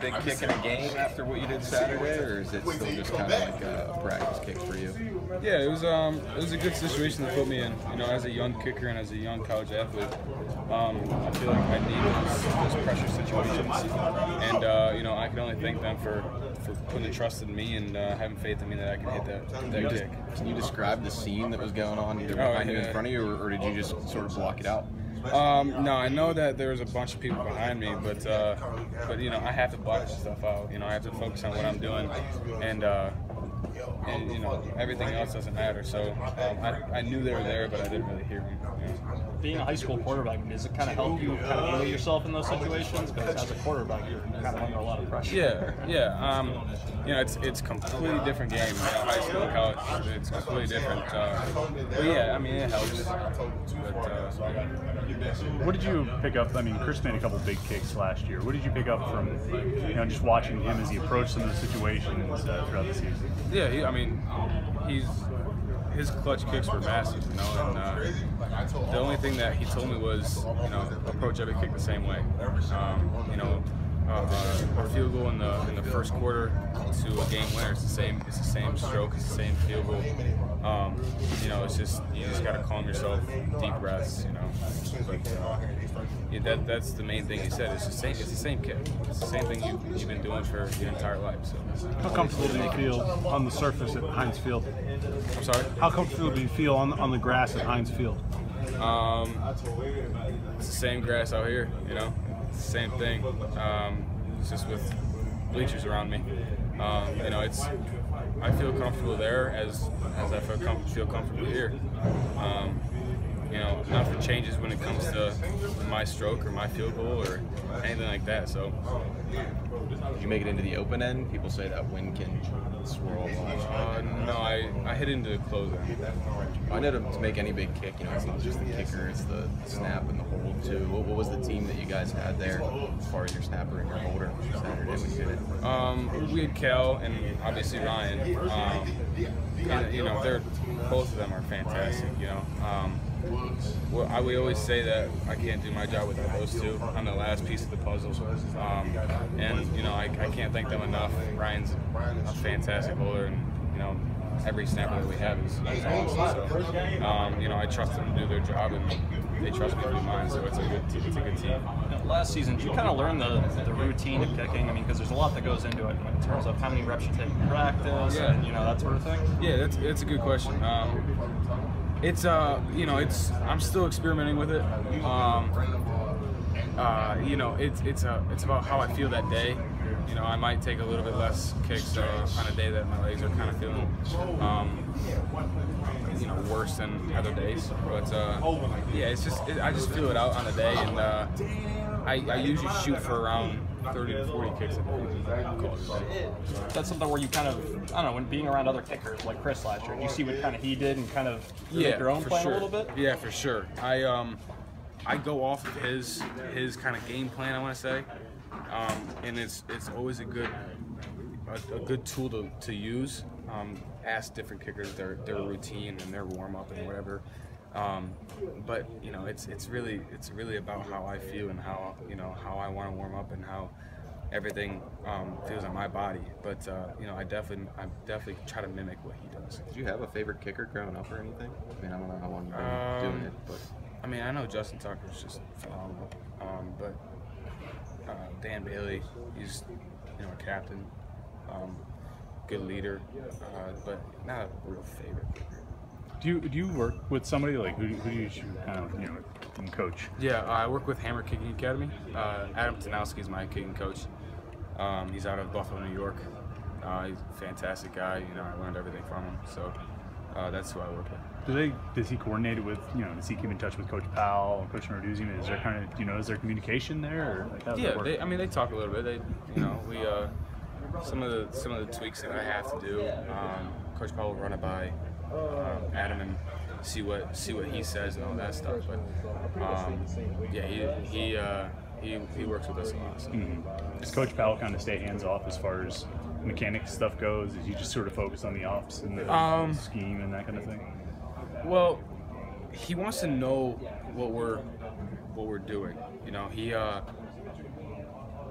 big kick in a game after what you did Saturday, or is it still just kind of like a practice kick for you? Yeah, it was a good situation to put me in. You know, as a young kicker and as a young college athlete, I feel like I need those pressure situations, and you know, I can only thank them for putting the trust in me and having faith in me that I can hit that kick. Can you describe the scene that was going on either behind you, in front of you, or did you just sort of block it out? No, I know that there was a bunch of people behind me, but you know, I have to block this stuff out. You know, I have to focus on what I'm doing, and you know, everything else doesn't matter. So I knew they were there, but I didn't really hear them. You know. Being a high school quarterback, does it kind of help you kind of know yourself in those situations? Because as a quarterback, you're kind of under a lot of pressure. Yeah. You know, it's a completely different game. You know, high school and college, it's completely different. But yeah, I mean, it helps. But, what did you pick up? I mean, Chris made a couple big kicks last year. What did you pick up from, you know, just watching him as he approached some of the situations throughout the season? Yeah, I mean, his clutch kicks were massive, you know, and the only thing that he told me was, you know, approach every kick the same way. You know, a field goal in the first quarter to a game winner, it's the same stroke, it's the same field goal. You know, it's just, you just gotta calm yourself, deep breaths, you know. But yeah, that's the main thing he said. It's the same kick. It's the same thing you've been doing for your entire life. So. How comfortable do you feel on the surface at Heinz Field? I'm sorry? How comfortable do you feel on the grass at Heinz Field? It's the same grass out here, you know. It's the same thing. It's just with bleachers around me. You know, I feel comfortable there as I feel comfortable here. You know, nothing changes when it comes to my stroke or my field goal or anything like that. So, did you make it into the open end? People say that wind can swirl. No, I hit into the close end. I know to make any big kick, you know, it's not just the kicker, it's the snap and the hold too. What was the team that you guys had there as far as your snapper and your holder Saturday when you did it? We had Cal and obviously Ryan. And, you know, both of them are fantastic. You know. We always say that I can't do my job without those two. I'm the last piece of the puzzle, and you know, I can't thank them enough. Ryan's a fantastic holder, and you know, every snapper that we have is awesome. So you know, I trust them to do their job, and they trust me to do mine. So it's a good team. Last season, did you kind of learn the routine of kicking? I mean, because there's a lot that goes into it in terms of how many reps you take in practice, and you know, that sort of thing. Yeah, that's a good question. It's you know, I'm still experimenting with it. You know, it's about how I feel that day. You know, I might take a little bit less kicks on a day that my legs are kind of feeling, you know, worse than other days. But yeah, I just feel it out on the day, and I usually shoot for around 30 to 40 kicks a day. That's something where you kind of, I don't know, when being around other kickers like Chris last year, you see what kind of he did and kind of make your own plan a little bit? Yeah, for sure. I go off of his kind of game plan, I want to say, and it's always a good tool to use. Ask different kickers their routine and their warm up and whatever. But you know, it's really about how I feel and how, you know, how I want to warm up and how everything feels on my body. But you know, I definitely try to mimic what he does. Did you have a favorite kicker growing up or anything? I mean, I don't know how long you've been doing it, but I mean, I know Justin Tucker's just phenomenal. But Dan Bailey, he's, you know, a captain, good leader, but not a real favorite kicker. Do you work with somebody like who do you kind of, you know, coach? Yeah, I work with Hammer Kicking Academy. Adam Tanowski is my kicking coach. He's out of Buffalo, New York. He's a fantastic guy. You know, I learned everything from him. So that's who I work with. Does he coordinate it with, you know, does he keep in touch with Coach Powell, Coach Narduzzi? Is there kind of, you know, is there communication there, or like how does that work? I mean, they talk a little bit. You know, we some of the tweaks that I have to do. Coach Powell will run it by Adam and see what he says and all that stuff. But yeah, he works with us a lot. So. Mm-hmm. Does Coach Powell kind of stay hands off as far as mechanics stuff goes? Is he just sort of focus on the ops and the scheme and that kind of thing? Well, he wants to know what we're doing. You know, he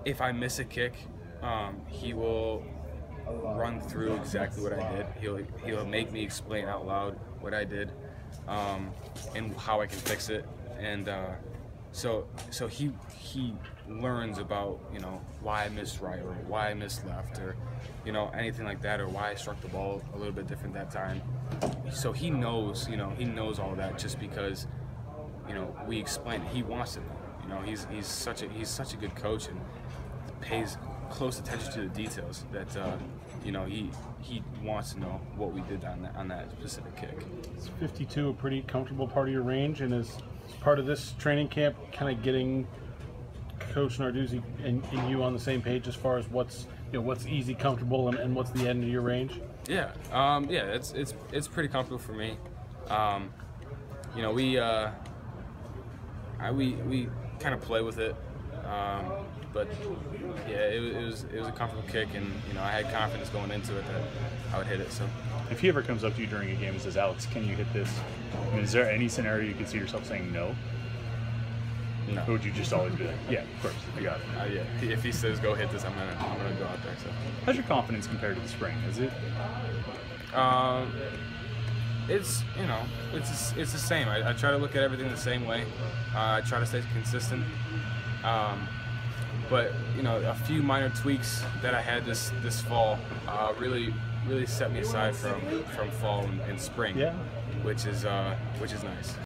if I miss a kick, he will run through exactly what I did. He'll make me explain out loud what I did, and how I can fix it. And so he learns about, you know, why I missed right or why I missed left, or, you know, anything like that, or why I struck the ball a little bit different that time. So he knows, you know, he knows all that just because, you know, we explain it. He wants to know. You know, he's such a good coach and pays close attention to the details that you know, he wants to know what we did on that specific kick. Is 52 a pretty comfortable part of your range, and is part of this training camp kind of getting Coach Narduzzi and you on the same page as far as what's easy, comfortable, and what's the end of your range? Yeah, yeah, it's pretty comfortable for me. You know, we kind of play with it, but yeah, it was a comfortable kick, and, you know, I had confidence going into it that I would hit it. So if he ever comes up to you during a game and says, "Alex, can you hit this?" I mean, is there any scenario you could see yourself saying no? No. Or would you just always be like, "Yeah, of course, I got it"? Yeah, if he says go hit this, I'm gonna go out there. So how's your confidence compared to the spring? Is it? It's, you know, it's the same. I try to look at everything the same way. I try to stay consistent. But, you know, a few minor tweaks that I had this fall really set me aside from fall and spring, Yeah. which is nice.